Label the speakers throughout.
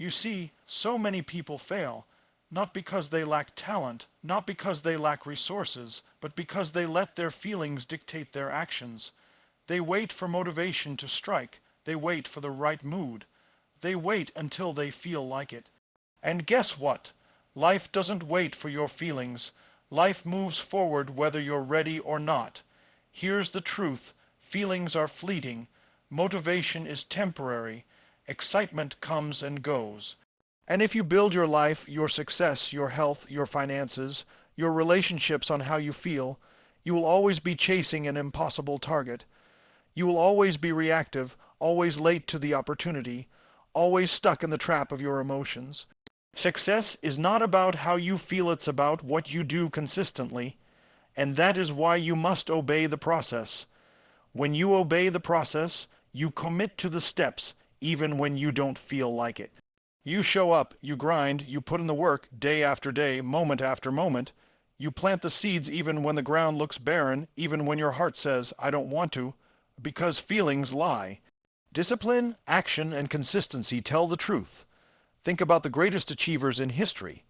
Speaker 1: You see, so many people fail, not because they lack talent, not because they lack resources, but because they let their feelings dictate their actions. They wait for motivation to strike. They wait for the right mood. They wait until they feel like it. And guess what? Life doesn't wait for your feelings. Life moves forward whether you're ready or not. Here's the truth. Feelings are fleeting. Motivation is temporary. Excitement comes and goes. And if you build your life, your success, your health, your finances, your relationships on how you feel, you will always be chasing an impossible target. You will always be reactive, always late to the opportunity, always stuck in the trap of your emotions. Success is not about how you feel, it's about what you do consistently, and that is why you must obey the process. When you obey the process, you commit to the steps even when you don't feel like it. You show up, you grind, you put in the work day after day, moment after moment. You plant the seeds even when the ground looks barren, even when your heart says, I don't want to, because feelings lie. Discipline, action, and consistency tell the truth. Think about the greatest achievers in history.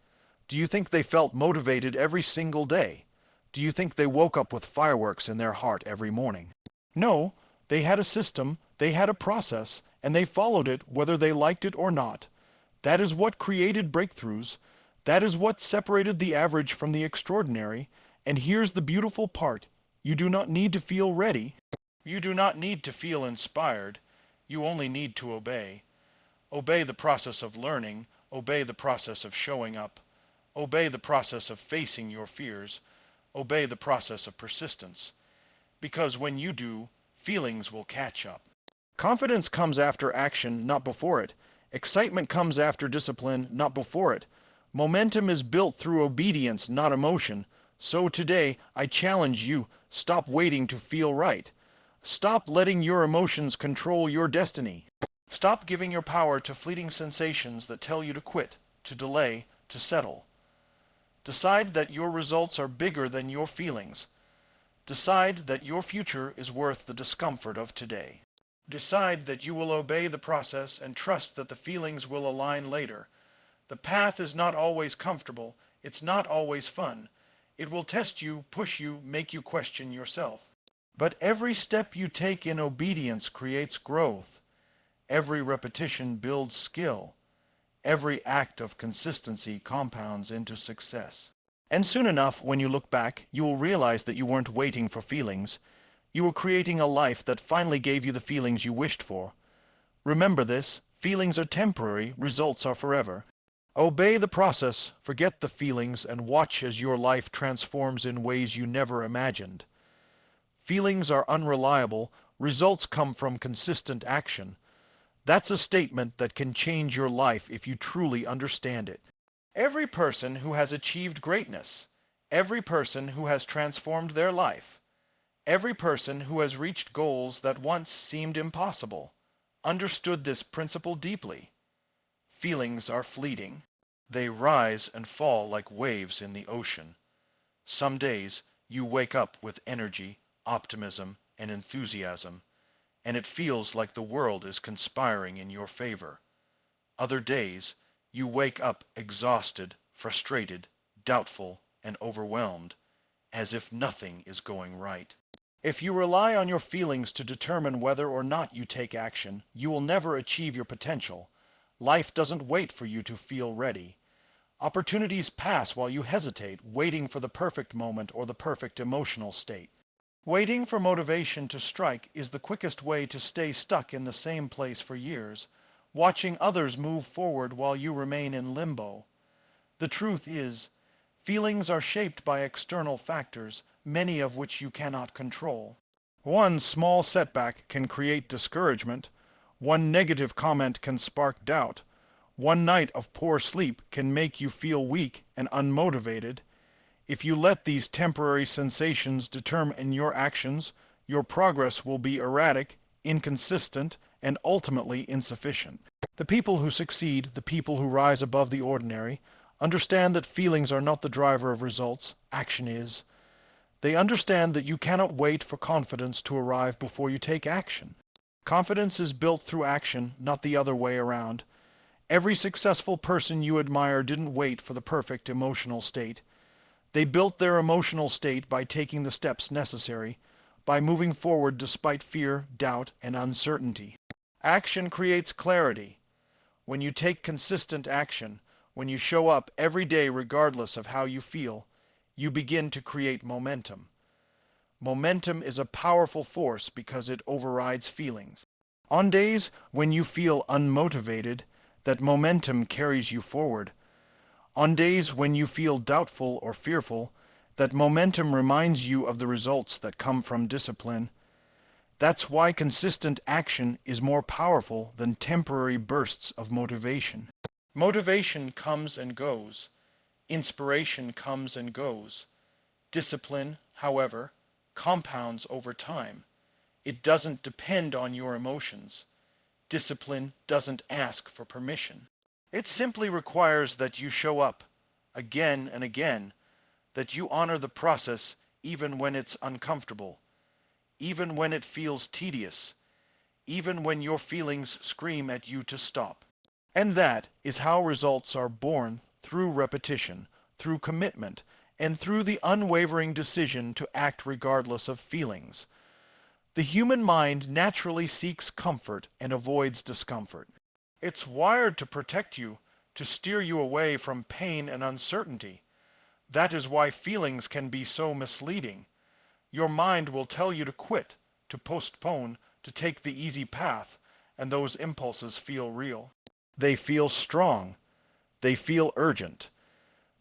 Speaker 1: Do you think they felt motivated every single day? Do you think they woke up with fireworks in their heart every morning? No, they had a system, they had a process, and they followed it whether they liked it or not. That is what created breakthroughs. That is what separated the average from the extraordinary. And here's the beautiful part. You do not need to feel ready. You do not need to feel inspired. You only need to obey. Obey the process of learning. Obey the process of showing up. Obey the process of facing your fears. Obey the process of persistence. Because when you do, feelings will catch up. Confidence comes after action, not before it. Excitement comes after discipline, not before it. Momentum is built through obedience, not emotion. So today, I challenge you, stop waiting to feel right. Stop letting your emotions control your destiny. Stop giving your power to fleeting sensations that tell you to quit, to delay, to settle. Decide that your results are bigger than your feelings. Decide that your future is worth the discomfort of today. Decide that you will obey the process and trust that the feelings will align later. The path is not always comfortable. It's not always fun. It will test you, push you, make you question yourself. But every step you take in obedience creates growth. Every repetition builds skill. Every act of consistency compounds into success. And soon enough, when you look back, you will realize that you weren't waiting for feelings. You were creating a life that finally gave you the feelings you wished for. Remember this, feelings are temporary, results are forever. Obey the process, forget the feelings, and watch as your life transforms in ways you never imagined. Feelings are unreliable, results come from consistent action. That's a statement that can change your life if you truly understand it. Every person who has achieved greatness, every person who has transformed their life, every person who has reached goals that once seemed impossible, understood this principle deeply. Feelings are fleeting. They rise and fall like waves in the ocean. Some days you wake up with energy, optimism, and enthusiasm, and it feels like the world is conspiring in your favor. Other days you wake up exhausted, frustrated, doubtful, and overwhelmed, as if nothing is going right. If you rely on your feelings to determine whether or not you take action, you will never achieve your potential. Life doesn't wait for you to feel ready. Opportunities pass while you hesitate, waiting for the perfect moment or the perfect emotional state. Waiting for motivation to strike is the quickest way to stay stuck in the same place for years, watching others move forward while you remain in limbo. The truth is, feelings are shaped by external factors, many of which you cannot control. One small setback can create discouragement. One negative comment can spark doubt. One night of poor sleep can make you feel weak and unmotivated. If you let these temporary sensations determine your actions, your progress will be erratic, inconsistent, and ultimately insufficient. The people who succeed, the people who rise above the ordinary, understand that feelings are not the driver of results, action is. They understand that you cannot wait for confidence to arrive before you take action. Confidence is built through action, not the other way around. Every successful person you admire didn't wait for the perfect emotional state. They built their emotional state by taking the steps necessary, by moving forward despite fear, doubt, and uncertainty. Action creates clarity. When you take consistent action, when you show up every day regardless of how you feel, you begin to create momentum. Momentum is a powerful force because it overrides feelings. On days when you feel unmotivated, that momentum carries you forward. On days when you feel doubtful or fearful, that momentum reminds you of the results that come from discipline. That's why consistent action is more powerful than temporary bursts of motivation. Motivation comes and goes. Inspiration comes and goes. Discipline, however, compounds over time. It doesn't depend on your emotions. Discipline doesn't ask for permission. It simply requires that you show up again and again, that you honor the process even when it's uncomfortable, even when it feels tedious, even when your feelings scream at you to stop. And that is how results are born, through repetition, through commitment, and through the unwavering decision to act regardless of feelings. The human mind naturally seeks comfort and avoids discomfort. It's wired to protect you, to steer you away from pain and uncertainty. That is why feelings can be so misleading. Your mind will tell you to quit, to postpone, to take the easy path, and those impulses feel real. They feel strong. They feel urgent.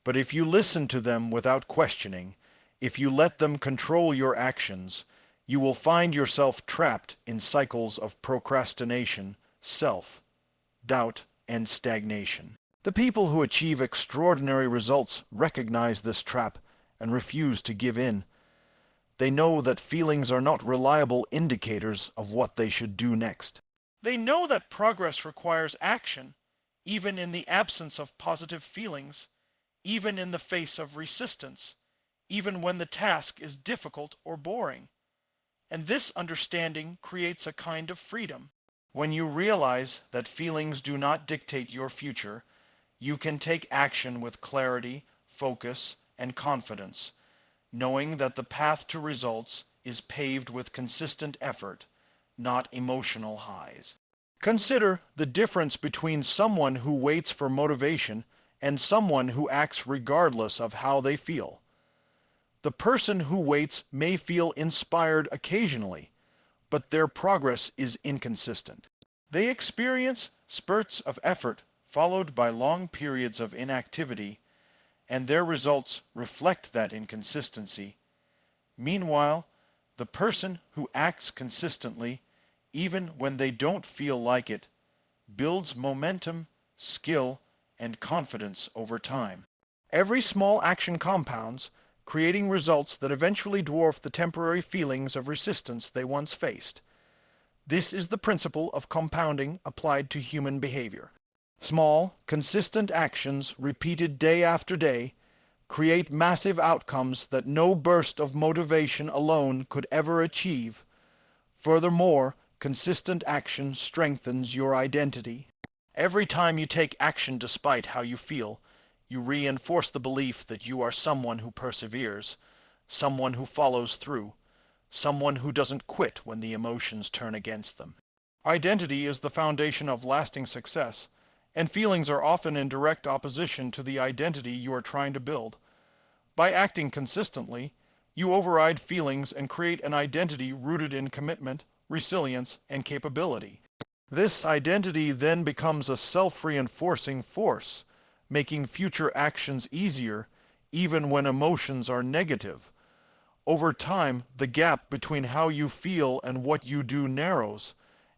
Speaker 1: But if you listen to them without questioning, if you let them control your actions, you will find yourself trapped in cycles of procrastination, self-doubt, and stagnation. The people who achieve extraordinary results recognize this trap and refuse to give in. They know that feelings are not reliable indicators of what they should do next. They know that progress requires action, even in the absence of positive feelings, even in the face of resistance, even when the task is difficult or boring. And this understanding creates a kind of freedom. When you realize that feelings do not dictate your future, you can take action with clarity, focus, and confidence, knowing that the path to results is paved with consistent effort, not emotional highs. Consider the difference between someone who waits for motivation and someone who acts regardless of how they feel. The person who waits may feel inspired occasionally, but their progress is inconsistent. They experience spurts of effort followed by long periods of inactivity, and their results reflect that inconsistency. Meanwhile, the person who acts consistently, even when they don't feel like it, builds momentum, skill, and confidence over time. Every small action compounds, creating results that eventually dwarf the temporary feelings of resistance they once faced. This is the principle of compounding applied to human behavior. Small, consistent actions repeated day after day create massive outcomes that no burst of motivation alone could ever achieve. Furthermore, consistent action strengthens your identity. Every time you take action despite how you feel, you reinforce the belief that you are someone who perseveres, someone who follows through, someone who doesn't quit when the emotions turn against them. Identity is the foundation of lasting success, and feelings are often in direct opposition to the identity you are trying to build. By acting consistently, you override feelings and create an identity rooted in commitment, resilience, and capability. This identity then becomes a self-reinforcing force, making future actions easier even when emotions are negative. Over time, the gap between how you feel and what you do narrows,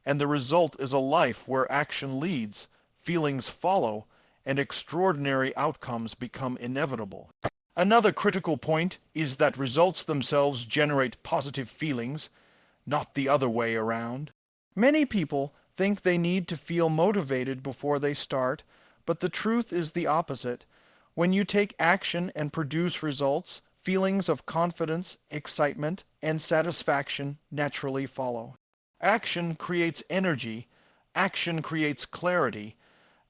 Speaker 1: and the result is a life where action leads, feelings follow, and extraordinary outcomes become inevitable. Another critical point is that results themselves generate positive feelings, not the other way around. Many people think they need to feel motivated before they start, but the truth is the opposite. When you take action and produce results, feelings of confidence, excitement, and satisfaction naturally follow. Action creates energy, action creates clarity,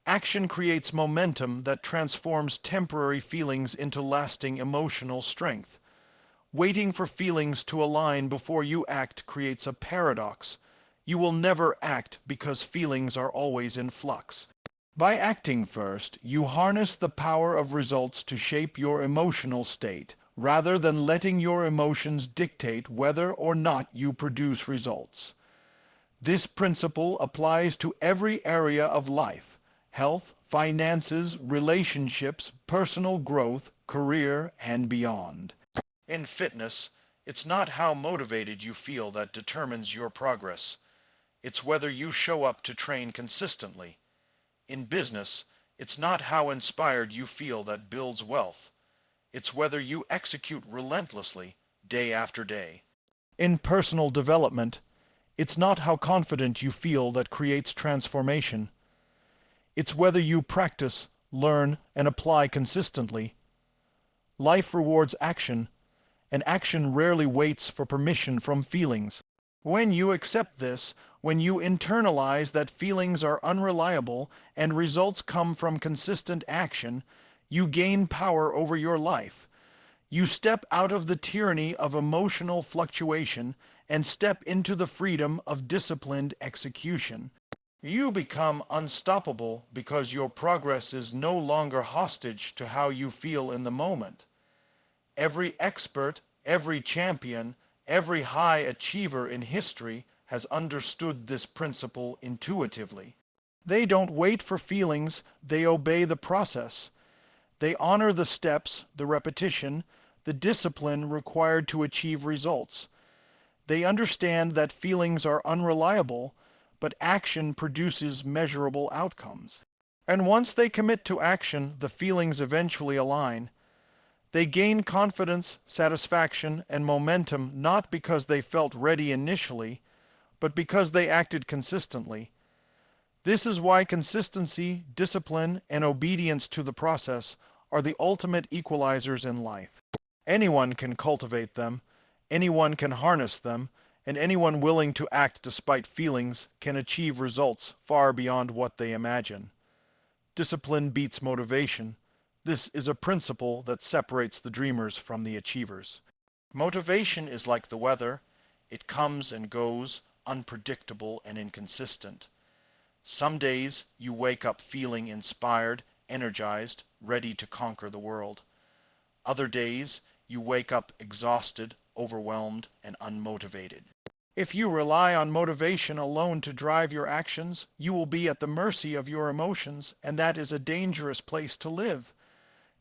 Speaker 1: Action creates momentum that transforms temporary feelings into lasting emotional strength. Waiting for feelings to align before you act creates a paradox. You will never act because feelings are always in flux. By acting first, you harness the power of results to shape your emotional state, rather than letting your emotions dictate whether or not you produce results. This principle applies to every area of life: health, finances, relationships, personal growth, career, and beyond. In fitness, it's not how motivated you feel that determines your progress. It's whether you show up to train consistently. In business, it's not how inspired you feel that builds wealth. It's whether you execute relentlessly, day after day. In personal development, it's not how confident you feel that creates transformation. It's whether you practice, learn, and apply consistently. Life rewards action, and action rarely waits for permission from feelings. When you accept this, when you internalize that feelings are unreliable and results come from consistent action, you gain power over your life. You step out of the tyranny of emotional fluctuation and step into the freedom of disciplined execution. You become unstoppable because your progress is no longer hostage to how you feel in the moment. Every expert, every champion, every high achiever in history has understood this principle intuitively. They don't wait for feelings, they obey the process. They honor the steps, the repetition, the discipline required to achieve results. They understand that feelings are unreliable, but action produces measurable outcomes. And once they commit to action, the feelings eventually align. They gain confidence, satisfaction, and momentum not because they felt ready initially, but because they acted consistently. This is why consistency, discipline, and obedience to the process are the ultimate equalizers in life. Anyone can cultivate them, anyone can harness them, and anyone willing to act despite feelings can achieve results far beyond what they imagine. Discipline beats motivation. This is a principle that separates the dreamers from the achievers. Motivation is like the weather. It comes and goes, unpredictable and inconsistent. Some days you wake up feeling inspired, energized, ready to conquer the world. Other days you wake up exhausted, overwhelmed, and unmotivated. If you rely on motivation alone to drive your actions, you will be at the mercy of your emotions, and that is a dangerous place to live.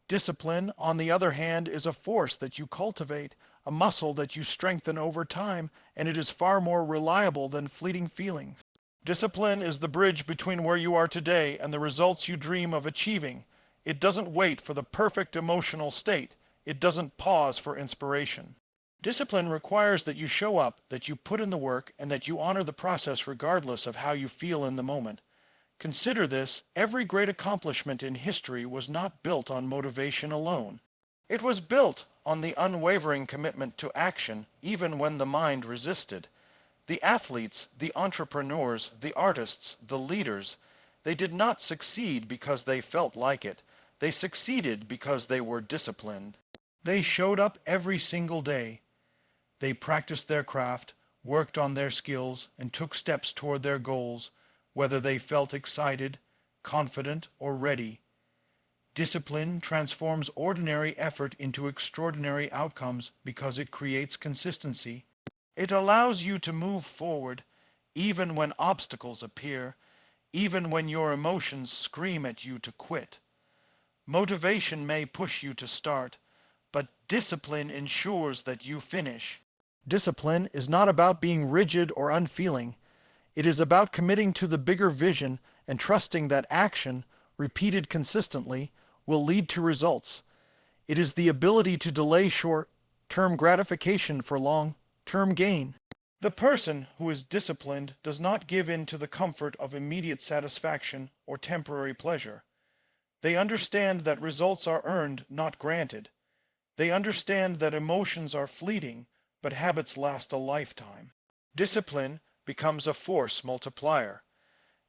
Speaker 1: Discipline, on the other hand, is a force that you cultivate, a muscle that you strengthen over time, and it is far more reliable than fleeting feelings. Discipline is the bridge between where you are today and the results you dream of achieving. It doesn't wait for the perfect emotional state. It doesn't pause for inspiration. Discipline requires that you show up, that you put in the work, and that you honor the process regardless of how you feel in the moment. Consider this: every great accomplishment in history was not built on motivation alone. It was built on the unwavering commitment to action, even when the mind resisted. The athletes, the entrepreneurs, the artists, the leaders, they did not succeed because they felt like it. They succeeded because they were disciplined. They showed up every single day. They practiced their craft, worked on their skills, and took steps toward their goals, whether they felt excited, confident, or ready. Discipline transforms ordinary effort into extraordinary outcomes because it creates consistency. It allows you to move forward, even when obstacles appear, even when your emotions scream at you to quit. Motivation may push you to start, but discipline ensures that you finish. Discipline is not about being rigid or unfeeling. It is about committing to the bigger vision and trusting that action, repeated consistently, will lead to results. It is the ability to delay short-term gratification for long-term gain. The person who is disciplined does not give in to the comfort of immediate satisfaction or temporary pleasure. They understand that results are earned, not granted. They understand that emotions are fleeting, but habits last a lifetime. Discipline becomes a force multiplier.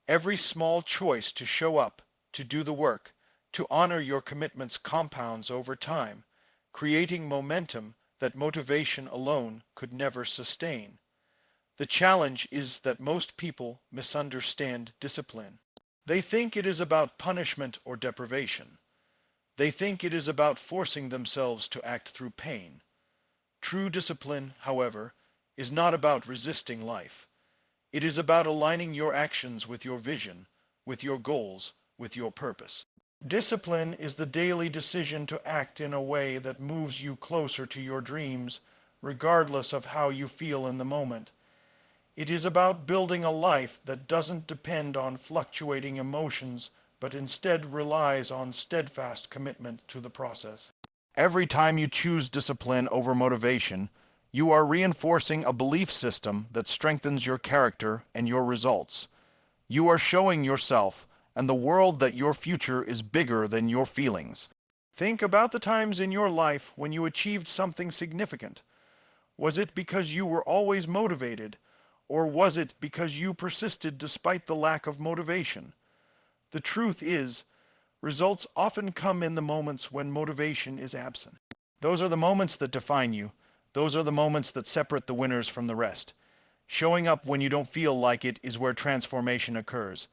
Speaker 1: Every small choice to show up, to do the work, to honor your commitments compounds over time, creating momentum that motivation alone could never sustain. The challenge is that most people misunderstand discipline. They think it is about punishment or deprivation. They think it is about forcing themselves to act through pain. True discipline, however, is not about resisting life. It is about aligning your actions with your vision, with your goals, with your purpose. Discipline is the daily decision to act in a way that moves you closer to your dreams, regardless of how you feel in the moment. It is about building a life that doesn't depend on fluctuating emotions, but instead relies on steadfast commitment to the process. Every time you choose discipline over motivation, you are reinforcing a belief system that strengthens your character and your results. You are showing yourself and the world that your future is bigger than your feelings. Think about the times in your life when you achieved something significant. Was it because you were always motivated, or was it because you persisted despite the lack of motivation? The truth is, results often come in the moments when motivation is absent. Those are the moments that define you. Those are the moments that separate the winners from the rest. Showing up when you don't feel like it is where transformation occurs.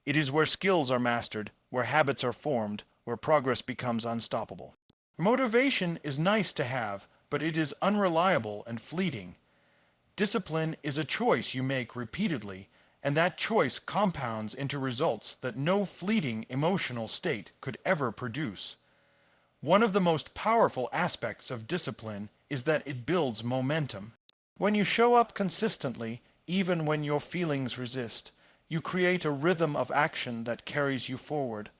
Speaker 1: It is where skills are mastered, where habits are formed, where progress becomes unstoppable. Motivation is nice to have, but it is unreliable and fleeting. Discipline is a choice you make repeatedly, and that choice compounds into results that no fleeting emotional state could ever produce. One of the most powerful aspects of discipline is that it builds momentum. When you show up consistently, even when your feelings resist, you create a rhythm of action that carries you forward.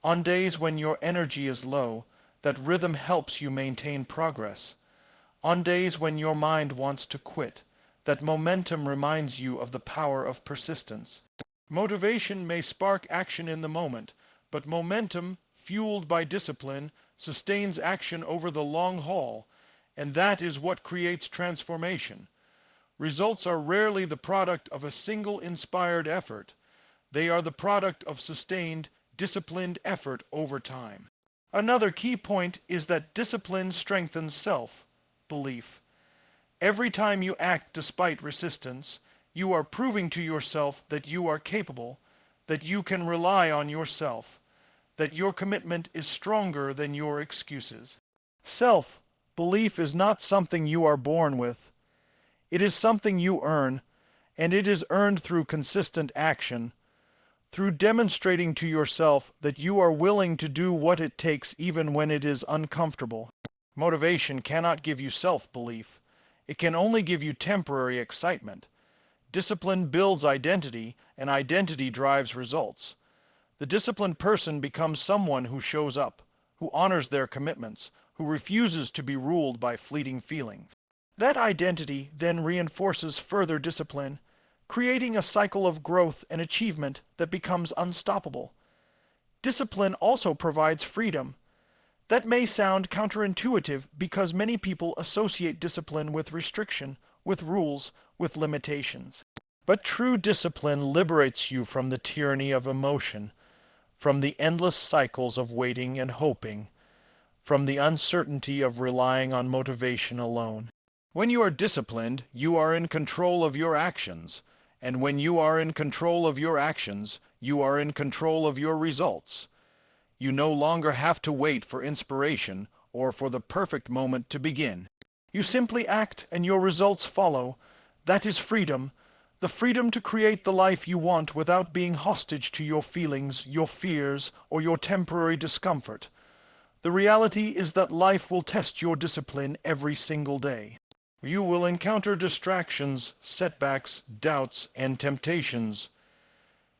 Speaker 1: On days when your energy is low, that rhythm helps you maintain progress. On days when your mind wants to quit, that momentum reminds you of the power of persistence. Motivation may spark action in the moment, but momentum, fueled by discipline, sustains action over the long haul, and that is what creates transformation. Results are rarely the product of a single inspired effort. They are the product of sustained, disciplined effort over time. Another key point is that discipline strengthens self-belief. Every time you act despite resistance, you are proving to yourself that you are capable, that you can rely on yourself, that your commitment is stronger than your excuses. Self-belief is not something you are born with. It is something you earn, and it is earned through consistent action, through demonstrating to yourself that you are willing to do what it takes even when it is uncomfortable. Motivation cannot give you self-belief. It can only give you temporary excitement. Discipline builds identity, and identity drives results. The disciplined person becomes someone who shows up, who honors their commitments, who refuses to be ruled by fleeting feelings. That identity then reinforces further discipline, creating a cycle of growth and achievement that becomes unstoppable. Discipline also provides freedom. That may sound counterintuitive because many people associate discipline with restriction, with rules, with limitations. But true discipline liberates you from the tyranny of emotion, from the endless cycles of waiting and hoping, from the uncertainty of relying on motivation alone. When you are disciplined, you are in control of your actions, and when you are in control of your actions, you are in control of your results. You no longer have to wait for inspiration or for the perfect moment to begin. You simply act and your results follow. That is freedom, the freedom to create the life you want without being hostage to your feelings, your fears, or your temporary discomfort. The reality is that life will test your discipline every single day. You will encounter distractions, setbacks, doubts, and temptations.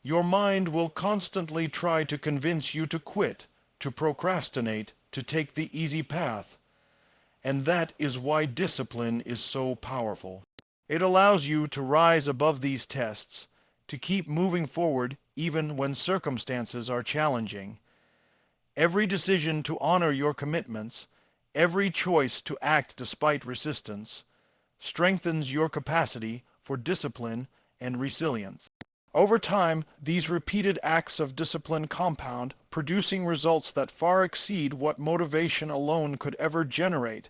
Speaker 1: Your mind will constantly try to convince you to quit, to procrastinate, to take the easy path. And that is why discipline is so powerful. It allows you to rise above these tests, to keep moving forward even when circumstances are challenging. Every decision to honor your commitments, every choice to act despite resistance, strengthens your capacity for discipline and resilience. Over time, these repeated acts of discipline compound, producing results that far exceed what motivation alone could ever generate.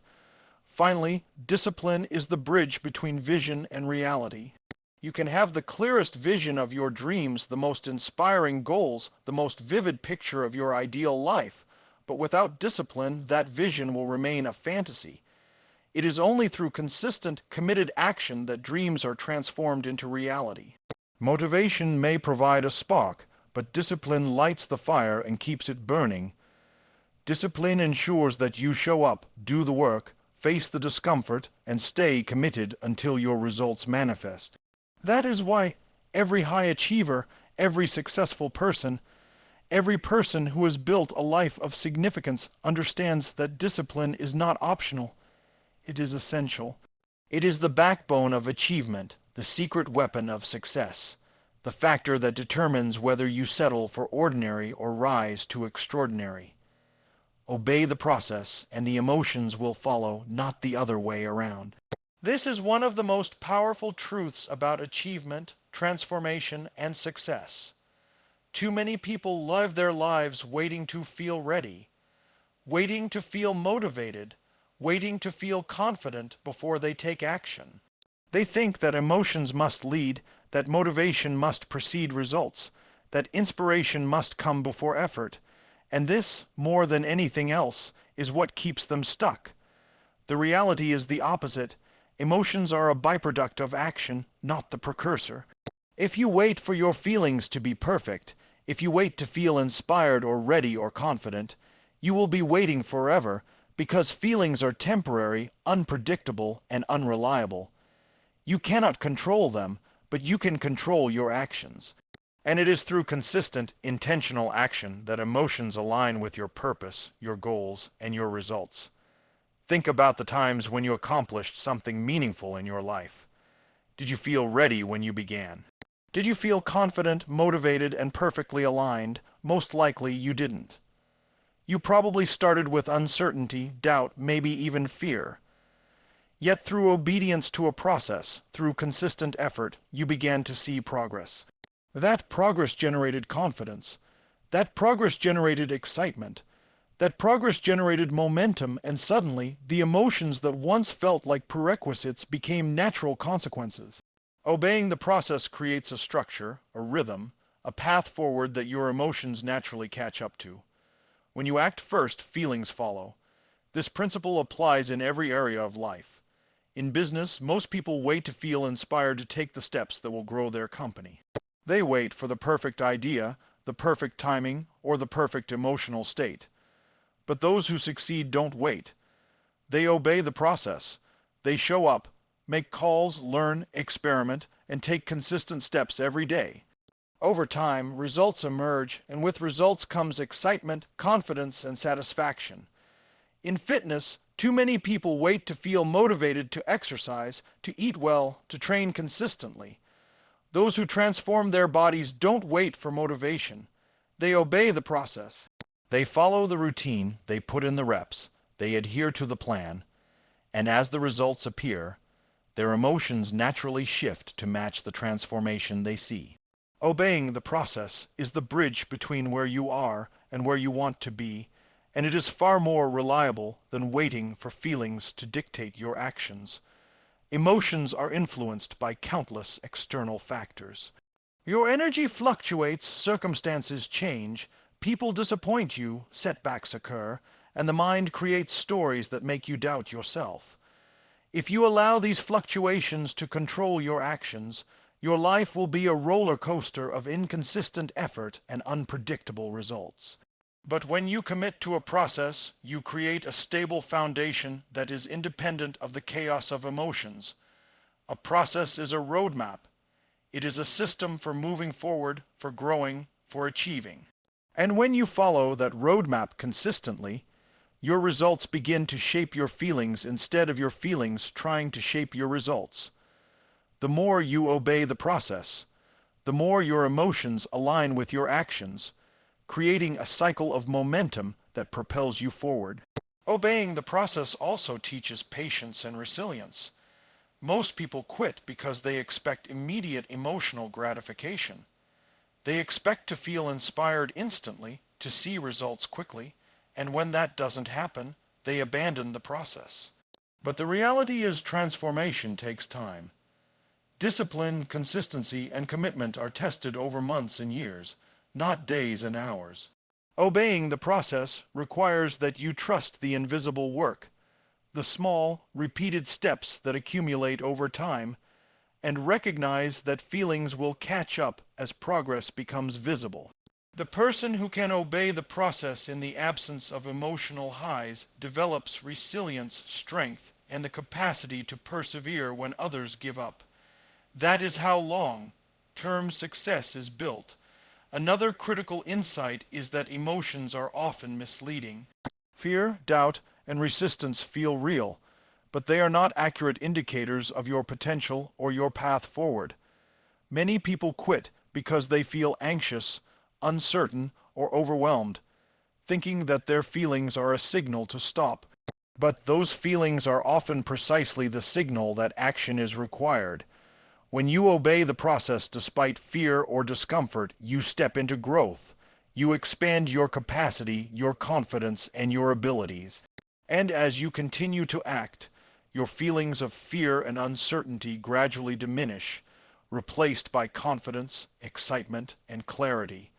Speaker 1: Finally, discipline is the bridge between vision and reality. You can have the clearest vision of your dreams, the most inspiring goals, the most vivid picture of your ideal life, but without discipline, that vision will remain a fantasy. It is only through consistent, committed action that dreams are transformed into reality. Motivation may provide a spark, but discipline lights the fire and keeps it burning. Discipline ensures that you show up, do the work, face the discomfort, and stay committed until your results manifest. That is why every high achiever, every successful person, every person who has built a life of significance understands that discipline is not optional. It is essential. It is the backbone of achievement, the secret weapon of success, the factor that determines whether you settle for ordinary or rise to extraordinary. Obey the process, and the emotions will follow, not the other way around. This is one of the most powerful truths about achievement, transformation, and success. Too many people live their lives waiting to feel ready, waiting to feel motivated, waiting to feel confident before they take action. They think that emotions must lead, that motivation must precede results, that inspiration must come before effort, and this, more than anything else, is what keeps them stuck. The reality is the opposite. Emotions are a byproduct of action, not the precursor. If you wait for your feelings to be perfect, if you wait to feel inspired or ready or confident, you will be waiting forever, because feelings are temporary, unpredictable, and unreliable. You cannot control them, but you can control your actions. And it is through consistent, intentional action that emotions align with your purpose, your goals, and your results. Think about the times when you accomplished something meaningful in your life. Did you feel ready when you began? Did you feel confident, motivated, and perfectly aligned? Most likely you didn't. You probably started with uncertainty, doubt, maybe even fear. Yet through obedience to a process, through consistent effort, you began to see progress. That progress generated confidence. That progress generated excitement. That progress generated momentum, and suddenly, the emotions that once felt like prerequisites became natural consequences. Obeying the process creates a structure, a rhythm, a path forward that your emotions naturally catch up to. When you act first, feelings follow. This principle applies in every area of life. In business, most people wait to feel inspired to take the steps that will grow their company. They wait for the perfect idea, the perfect timing, or the perfect emotional state. But those who succeed don't wait. They obey the process. They show up, make calls, learn, experiment, and take consistent steps every day. Over time, results emerge, and with results comes excitement, confidence, and satisfaction. In fitness, too many people wait to feel motivated to exercise, to eat well, to train consistently. Those who transform their bodies don't wait for motivation. They obey the process. They follow the routine, they put in the reps, they adhere to the plan, and as the results appear, their emotions naturally shift to match the transformation they see. Obeying the process is the bridge between where you are and where you want to be, and it is far more reliable than waiting for feelings to dictate your actions. Emotions are influenced by countless external factors. Your energy fluctuates, circumstances change, people disappoint you, setbacks occur, and the mind creates stories that make you doubt yourself. If you allow these fluctuations to control your actions, your life will be a roller coaster of inconsistent effort and unpredictable results. But when you commit to a process, you create a stable foundation that is independent of the chaos of emotions. A process is a roadmap. It is a system for moving forward, for growing, for achieving. And when you follow that roadmap consistently, your results begin to shape your feelings instead of your feelings trying to shape your results. The more you obey the process, the more your emotions align with your actions, creating a cycle of momentum that propels you forward. Obeying the process also teaches patience and resilience. Most people quit because they expect immediate emotional gratification. They expect to feel inspired instantly, to see results quickly, and when that doesn't happen, they abandon the process. But the reality is transformation takes time. Discipline, consistency, and commitment are tested over months and years, not days and hours. Obeying the process requires that you trust the invisible work, the small, repeated steps that accumulate over time, and recognize that feelings will catch up as progress becomes visible. The person who can obey the process in the absence of emotional highs develops resilience, strength, and the capacity to persevere when others give up. That is how long-term success is built. Another critical insight is that emotions are often misleading. Fear, doubt, and resistance feel real, but they are not accurate indicators of your potential or your path forward. Many people quit because they feel anxious, uncertain, or overwhelmed, thinking that their feelings are a signal to stop. But those feelings are often precisely the signal that action is required. When you obey the process despite fear or discomfort, you step into growth. You expand your capacity, your confidence, and your abilities. And as you continue to act, your feelings of fear and uncertainty gradually diminish, replaced by confidence, excitement, and clarity.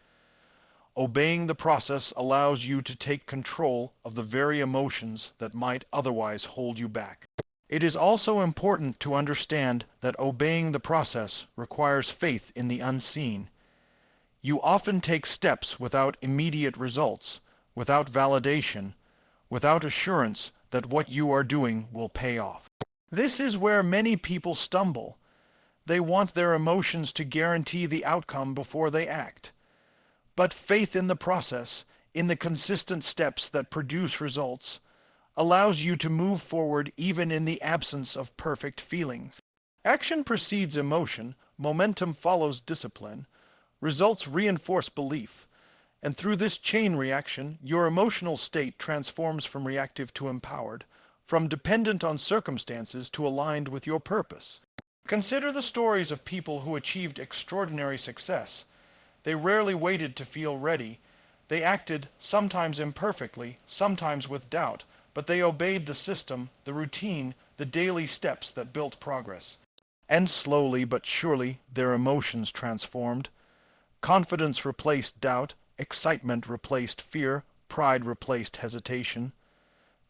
Speaker 1: Obeying the process allows you to take control of the very emotions that might otherwise hold you back. It is also important to understand that obeying the process requires faith in the unseen. You often take steps without immediate results, without validation, without assurance that what you are doing will pay off. This is where many people stumble. They want their emotions to guarantee the outcome before they act. But faith in the process, in the consistent steps that produce results, allows you to move forward even in the absence of perfect feelings. Action precedes emotion, momentum follows discipline, results reinforce belief, and through this chain reaction, your emotional state transforms from reactive to empowered, from dependent on circumstances to aligned with your purpose. Consider the stories of people who achieved extraordinary success. They rarely waited to feel ready. They acted, sometimes imperfectly, sometimes with doubt, but they obeyed the system, the routine, the daily steps that built progress. And slowly but surely their emotions transformed. Confidence replaced doubt, excitement replaced fear, pride replaced hesitation.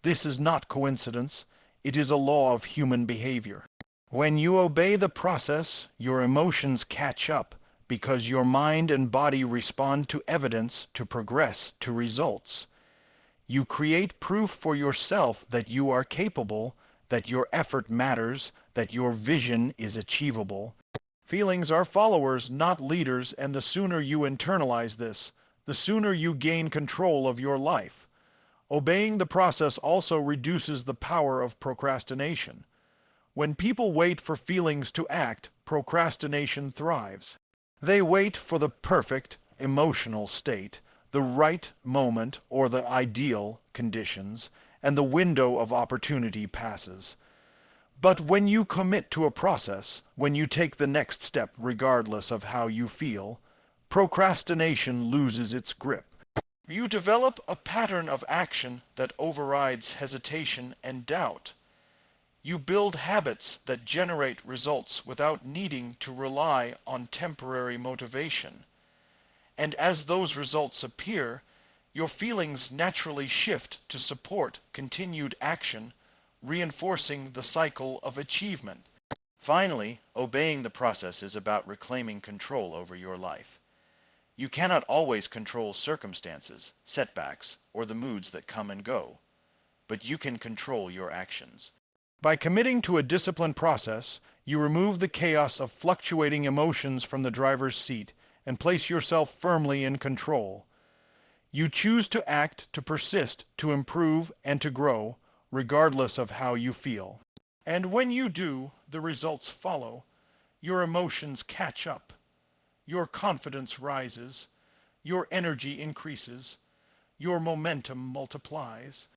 Speaker 1: This is not coincidence. It is a law of human behavior. When you obey the process, your emotions catch up because your mind and body respond to evidence, to progress, to results. You create proof for yourself that you are capable, that your effort matters, that your vision is achievable. Feelings are followers, not leaders, and the sooner you internalize this, the sooner you gain control of your life. Obeying the process also reduces the power of procrastination. When people wait for feelings to act, procrastination thrives. They wait for the perfect emotional state, the right moment or the ideal conditions, and the window of opportunity passes. But when you commit to a process, when you take the next step regardless of how you feel, procrastination loses its grip. You develop a pattern of action that overrides hesitation and doubt. You build habits that generate results without needing to rely on temporary motivation. And as those results appear, your feelings naturally shift to support continued action, reinforcing the cycle of achievement. Finally, obeying the process is about reclaiming control over your life. You cannot always control circumstances, setbacks, or the moods that come and go, but you can control your actions. By committing to a disciplined process, you remove the chaos of fluctuating emotions from the driver's seat and place yourself firmly in control. You choose to act, to persist, to improve, and to grow, regardless of how you feel. And when you do, the results follow. Your emotions catch up. Your confidence rises. Your energy increases. Your momentum multiplies.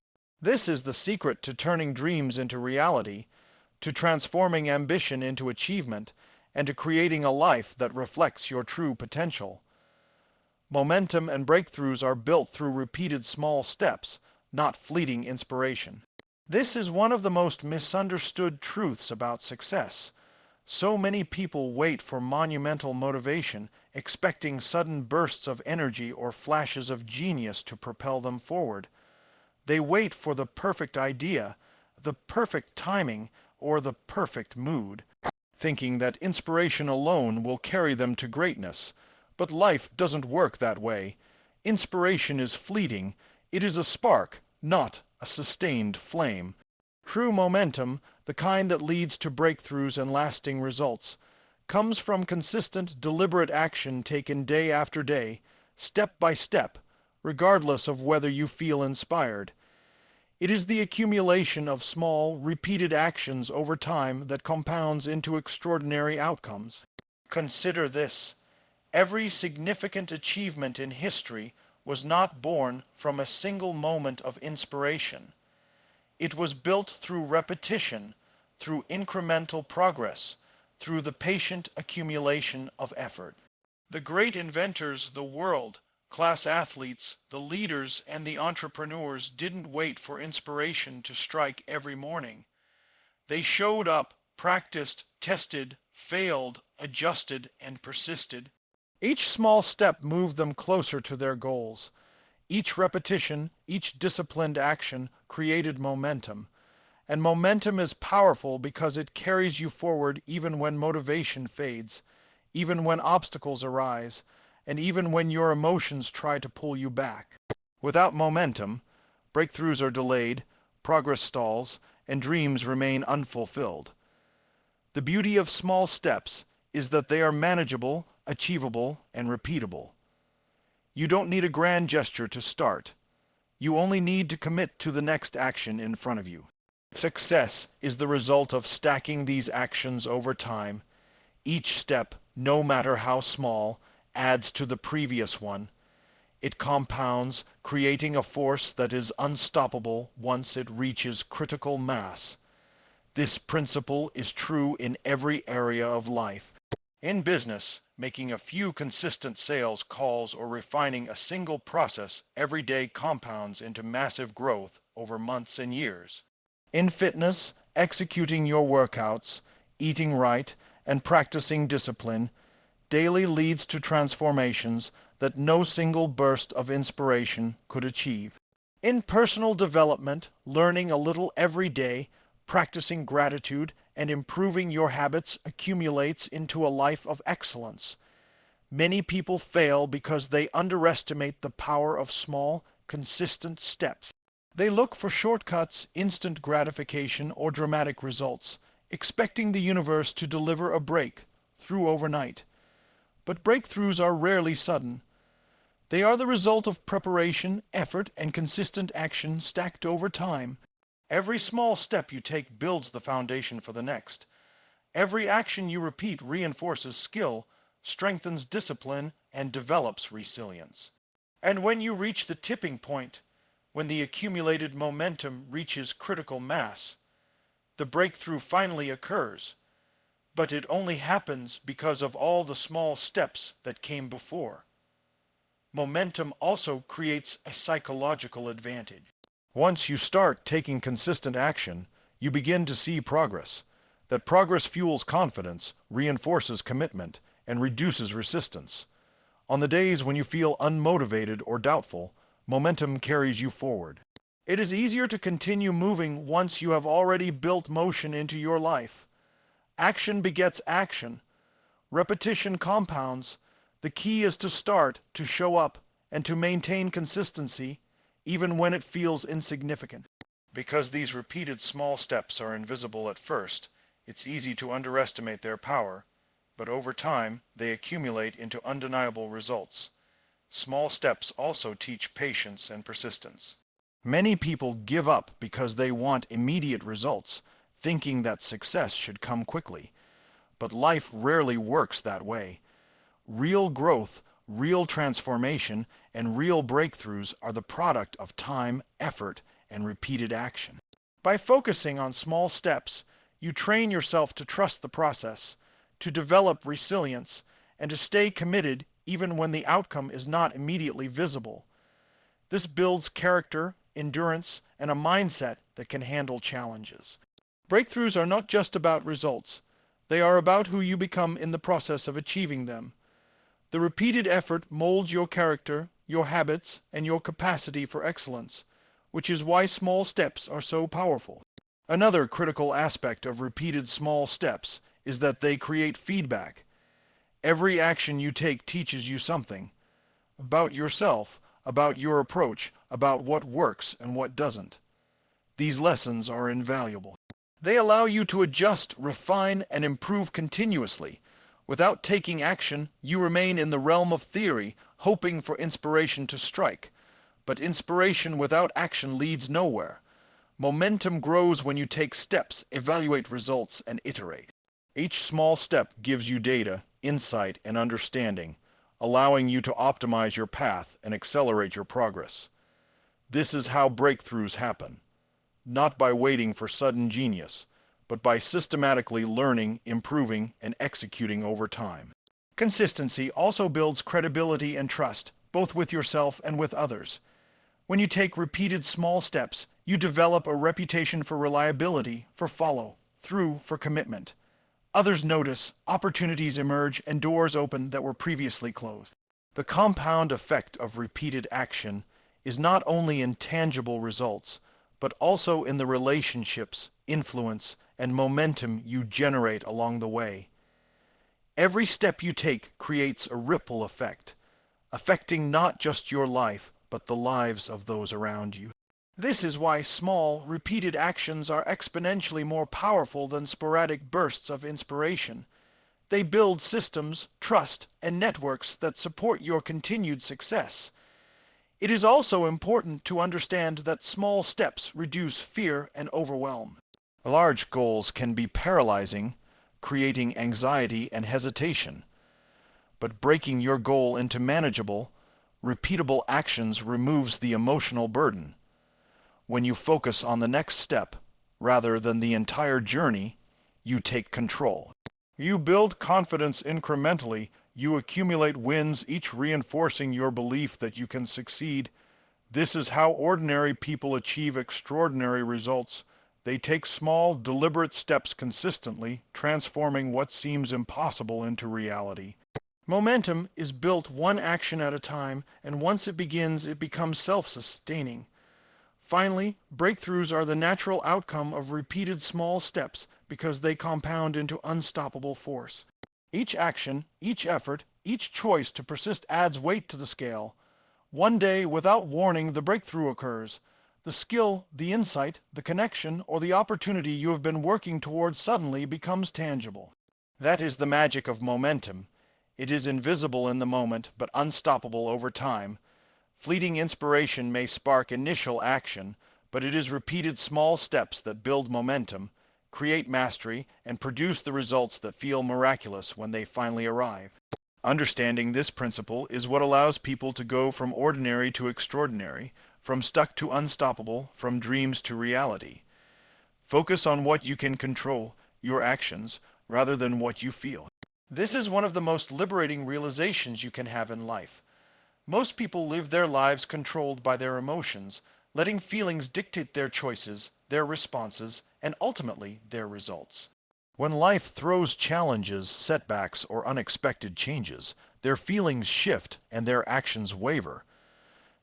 Speaker 1: This is the secret to turning dreams into reality, to transforming ambition into achievement, and to creating a life that reflects your true potential. Momentum and breakthroughs are built through repeated small steps, not fleeting inspiration. This is one of the most misunderstood truths about success. So many people wait for monumental motivation, expecting sudden bursts of energy or flashes of genius to propel them forward. They wait for the perfect idea, the perfect timing, or the perfect mood, thinking that inspiration alone will carry them to greatness. But life doesn't work that way. Inspiration is fleeting. It is a spark, not a sustained flame. True momentum, the kind that leads to breakthroughs and lasting results, comes from consistent, deliberate action taken day after day, step by step, regardless of whether you feel inspired. It is the accumulation of small, repeated actions over time that compounds into extraordinary outcomes. Consider this. Every significant achievement in history was not born from a single moment of inspiration. It was built through repetition, through incremental progress, through the patient accumulation of effort. The great inventors, the world-class athletes, the leaders, and the entrepreneurs didn't wait for inspiration to strike every morning. They showed up, practiced, tested, failed, adjusted, and persisted. Each small step moved them closer to their goals. Each repetition, each disciplined action created momentum. And momentum is powerful because it carries you forward even when motivation fades, even when obstacles arise, and even when your emotions try to pull you back. Without momentum, breakthroughs are delayed, progress stalls, and dreams remain unfulfilled. The beauty of small steps is that they are manageable, achievable, and repeatable. You don't need a grand gesture to start. You only need to commit to the next action in front of you. Success is the result of stacking these actions over time. Each step, no matter how small, adds to the previous one. It compounds, creating a force that is unstoppable once it reaches critical mass. This principle is true in every area of life. In business, making a few consistent sales calls or refining a single process every day compounds into massive growth over months and years. In fitness, executing your workouts, eating right, and practicing discipline daily leads to transformations that no single burst of inspiration could achieve. In personal development, learning a little every day, practicing gratitude, and improving your habits accumulates into a life of excellence. Many people fail because they underestimate the power of small, consistent steps. They look for shortcuts, instant gratification, or dramatic results, expecting the universe to deliver a breakthrough overnight. But breakthroughs are rarely sudden. They are the result of preparation, effort, and consistent action stacked over time. Every small step you take builds the foundation for the next. Every action you repeat reinforces skill, strengthens discipline, and develops resilience. And when you reach the tipping point, when the accumulated momentum reaches critical mass, the breakthrough finally occurs. But it only happens because of all the small steps that came before. Momentum also creates a psychological advantage. Once you start taking consistent action, you begin to see progress. That progress fuels confidence, reinforces commitment, and reduces resistance. On the days when you feel unmotivated or doubtful, momentum carries you forward. It is easier to continue moving once you have already built motion into your life. Action begets action. Repetition compounds. The key is to start, to show up, and to maintain consistency, even when it feels insignificant. Because these repeated small steps are invisible at first, it's easy to underestimate their power, but over time they accumulate into undeniable results. Small steps also teach patience and persistence. Many people give up because they want immediate results, thinking that success should come quickly. But life rarely works that way. Real growth, real transformation, and real breakthroughs are the product of time, effort, and repeated action. By focusing on small steps, you train yourself to trust the process, to develop resilience, and to stay committed even when the outcome is not immediately visible. This builds character, endurance, and a mindset that can handle challenges. Breakthroughs are not just about results. They are about who you become in the process of achieving them. The repeated effort molds your character, your habits, and your capacity for excellence, which is why small steps are so powerful. Another critical aspect of repeated small steps is that they create feedback. Every action you take teaches you something about yourself, about your approach, about what works and what doesn't. These lessons are invaluable. They allow you to adjust, refine, and improve continuously. Without taking action, you remain in the realm of theory, hoping for inspiration to strike. But inspiration without action leads nowhere. Momentum grows when you take steps, evaluate results, and iterate. Each small step gives you data, insight, and understanding, allowing you to optimize your path and accelerate your progress. This is how breakthroughs happen, not by waiting for sudden genius, but by systematically learning, improving, and executing over time. Consistency also builds credibility and trust, both with yourself and with others. When you take repeated small steps, you develop a reputation for reliability, for follow-through, for commitment. Others notice, opportunities emerge, and doors open that were previously closed. The compound effect of repeated action is not only in tangible results, but also in the relationships, influence, and momentum you generate along the way. Every step you take creates a ripple effect, affecting not just your life, but the lives of those around you. This is why small, repeated actions are exponentially more powerful than sporadic bursts of inspiration. They build systems, trust, and networks that support your continued success. It is also important to understand that small steps reduce fear and overwhelm. Large goals can be paralyzing, creating anxiety and hesitation. But breaking your goal into manageable, repeatable actions removes the emotional burden. When you focus on the next step, rather than the entire journey, you take control. You build confidence incrementally. You accumulate wins, each reinforcing your belief that you can succeed. This is how ordinary people achieve extraordinary results. They take small, deliberate steps consistently, transforming what seems impossible into reality. Momentum is built one action at a time, and once it begins, it becomes self-sustaining. Finally, breakthroughs are the natural outcome of repeated small steps because they compound into unstoppable force. Each action, each effort, each choice to persist adds weight to the scale. One day, without warning, the breakthrough occurs. The skill, the insight, the connection, or the opportunity you have been working towards suddenly becomes tangible. That is the magic of momentum. It is invisible in the moment, but unstoppable over time. Fleeting inspiration may spark initial action, but it is repeated small steps that build momentum, create mastery, and produce the results that feel miraculous when they finally arrive. Understanding this principle is what allows people to go from ordinary to extraordinary, from stuck to unstoppable, from dreams to reality. Focus on what you can control, your actions, rather than what you feel. This is one of the most liberating realizations you can have in life. Most people live their lives controlled by their emotions, letting feelings dictate their choices, their responses, and ultimately their results. When life throws challenges, setbacks, or unexpected changes, their feelings shift and their actions waver.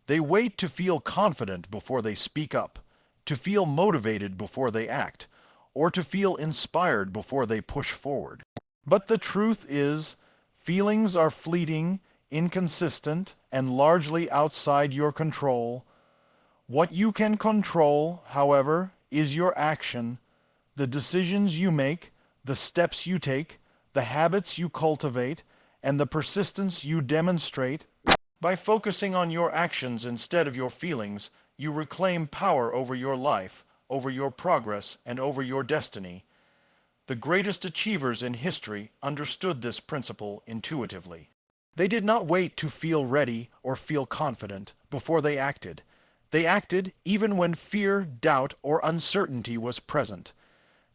Speaker 1: They wait to feel confident before they speak up, to feel motivated before they act, or to feel inspired before they push forward. But the truth is, feelings are fleeting, inconsistent, and largely outside your control. What you can control, however, is your action, the decisions you make, the steps you take, the habits you cultivate, and the persistence you demonstrate. By focusing on your actions instead of your feelings, you reclaim power over your life, over your progress, and over your destiny. The greatest achievers in history understood this principle intuitively. They did not wait to feel ready or feel confident before they acted. They acted even when fear, doubt, or uncertainty was present.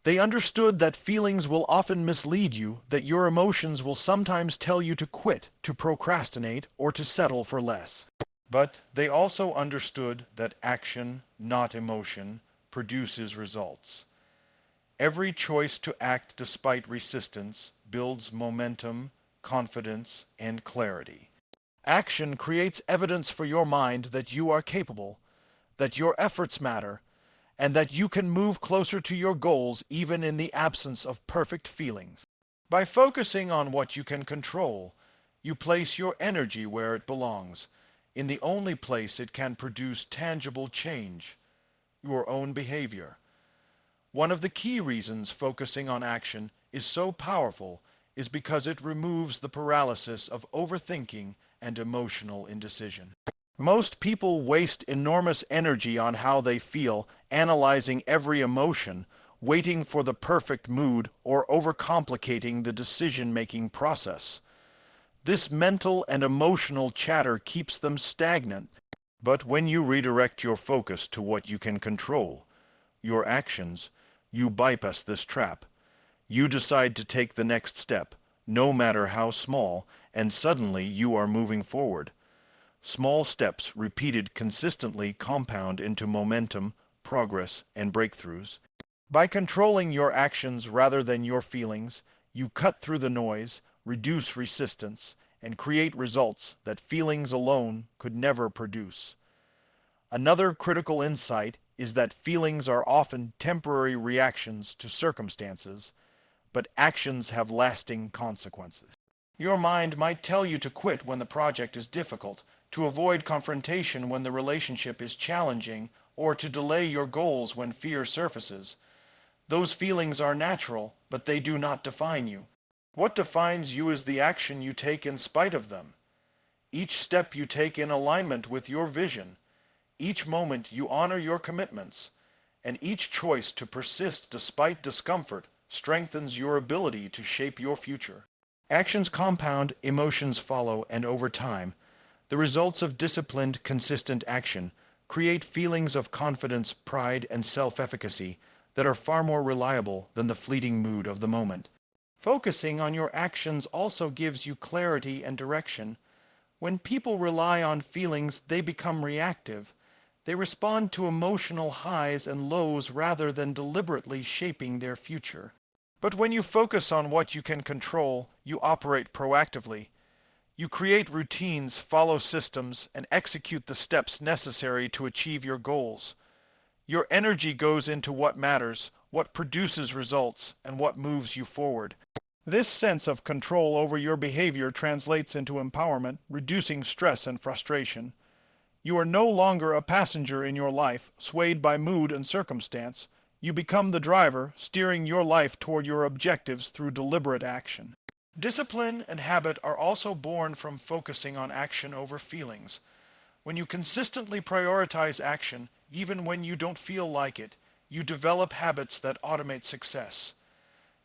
Speaker 1: They understood that feelings will often mislead you, that your emotions will sometimes tell you to quit, to procrastinate, or to settle for less. But they also understood that action, not emotion, produces results. Every choice to act despite resistance builds momentum, confidence, and clarity. Action creates evidence for your mind that you are capable, that your efforts matter, and that you can move closer to your goals even in the absence of perfect feelings. By focusing on what you can control, you place your energy where it belongs, in the only place it can produce tangible change, your own behavior. One of the key reasons focusing on action is so powerful is because it removes the paralysis of overthinking and emotional indecision. Most people waste enormous energy on how they feel, analyzing every emotion, waiting for the perfect mood, or overcomplicating the decision-making process. This mental and emotional chatter keeps them stagnant. But when you redirect your focus to what you can control, your actions, you bypass this trap. You decide to take the next step, no matter how small, and suddenly you are moving forward. Small steps repeated consistently compound into momentum, progress, and breakthroughs. By controlling your actions rather than your feelings, you cut through the noise, reduce resistance, and create results that feelings alone could never produce. Another critical insight is that feelings are often temporary reactions to circumstances, but actions have lasting consequences. Your mind might tell you to quit when the project is difficult, to avoid confrontation when the relationship is challenging, or to delay your goals when fear surfaces. Those feelings are natural, but they do not define you. What defines you is the action you take in spite of them. Each step you take in alignment with your vision. Each moment you honor your commitments, and each choice to persist despite discomfort strengthens your ability to shape your future. Actions compound, emotions follow, and over time, the results of disciplined, consistent action create feelings of confidence, pride, and self-efficacy that are far more reliable than the fleeting mood of the moment. Focusing on your actions also gives you clarity and direction. When people rely on feelings, they become reactive. They respond to emotional highs and lows rather than deliberately shaping their future. But when you focus on what you can control, you operate proactively. You create routines, follow systems, and execute the steps necessary to achieve your goals. Your energy goes into what matters, what produces results, and what moves you forward. This sense of control over your behavior translates into empowerment, reducing stress and frustration. You are no longer a passenger in your life, swayed by mood and circumstance. You become the driver, steering your life toward your objectives through deliberate action. Discipline and habit are also born from focusing on action over feelings. When you consistently prioritize action, even when you don't feel like it, you develop habits that automate success.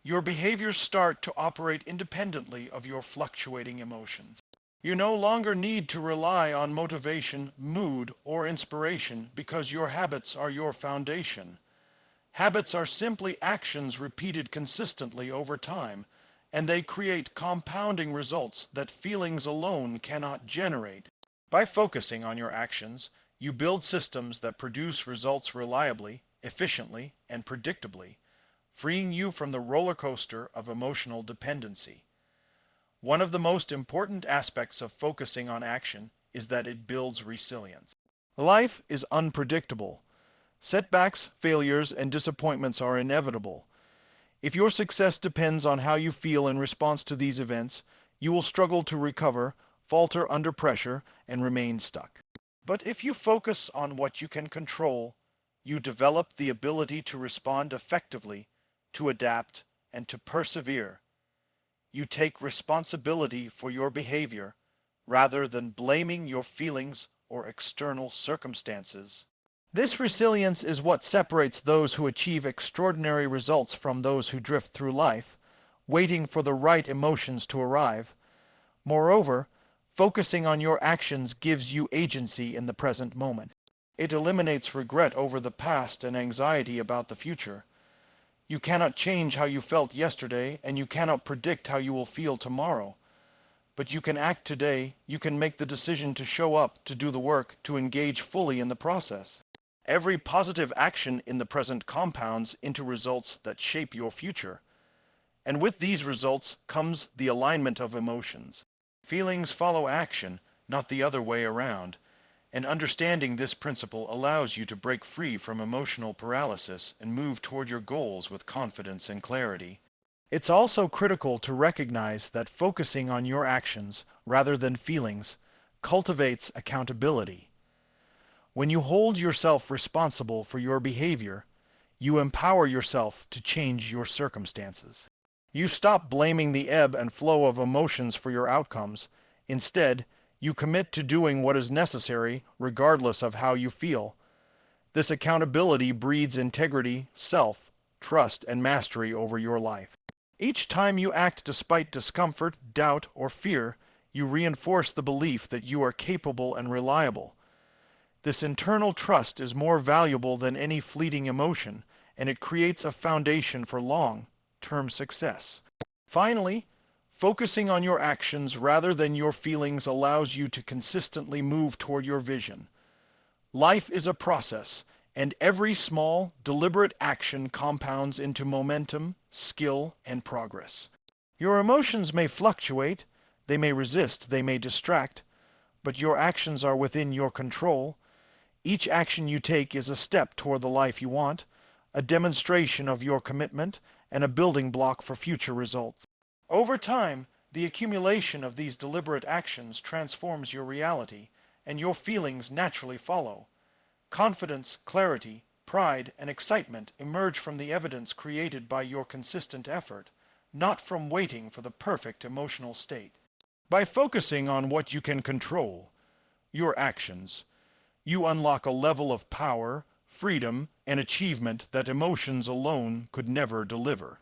Speaker 1: Your behaviors start to operate independently of your fluctuating emotions. You no longer need to rely on motivation, mood, or inspiration because your habits are your foundation. Habits are simply actions repeated consistently over time, and they create compounding results that feelings alone cannot generate. By focusing on your actions, you build systems that produce results reliably, efficiently, and predictably, freeing you from the roller coaster of emotional dependency. One of the most important aspects of focusing on action is that it builds resilience. Life is unpredictable. Setbacks, failures, and disappointments are inevitable. If your success depends on how you feel in response to these events, you will struggle to recover, falter under pressure, and remain stuck. But if you focus on what you can control, you develop the ability to respond effectively, to adapt, and to persevere. You take responsibility for your behavior rather than blaming your feelings or external circumstances. This resilience is what separates those who achieve extraordinary results from those who drift through life, waiting for the right emotions to arrive. Moreover, focusing on your actions gives you agency in the present moment. It eliminates regret over the past and anxiety about the future. You cannot change how you felt yesterday, and you cannot predict how you will feel tomorrow. But you can act today, you can make the decision to show up, to do the work, to engage fully in the process. Every positive action in the present compounds into results that shape your future. And with these results comes the alignment of emotions. Feelings follow action, not the other way around. And understanding this principle allows you to break free from emotional paralysis and move toward your goals with confidence and clarity. It's also critical to recognize that focusing on your actions rather than feelings cultivates accountability. When you hold yourself responsible for your behavior, you empower yourself to change your circumstances. You stop blaming the ebb and flow of emotions for your outcomes. Instead, you commit to doing what is necessary regardless of how you feel. This accountability breeds integrity, self-trust, and mastery over your life. Each time you act despite discomfort, doubt, or fear, you reinforce the belief that you are capable and reliable. This internal trust is more valuable than any fleeting emotion, and it creates a foundation for long-term success. Finally, focusing on your actions rather than your feelings allows you to consistently move toward your vision. Life is a process, and every small, deliberate action compounds into momentum, skill, and progress. Your emotions may fluctuate, they may resist, they may distract, but your actions are within your control. Each action you take is a step toward the life you want, a demonstration of your commitment, and a building block for future results. Over time, the accumulation of these deliberate actions transforms your reality, and your feelings naturally follow. Confidence, clarity, pride, and excitement emerge from the evidence created by your consistent effort, not from waiting for the perfect emotional state. By focusing on what you can control, your actions, you unlock a level of power, freedom, and achievement that emotions alone could never deliver.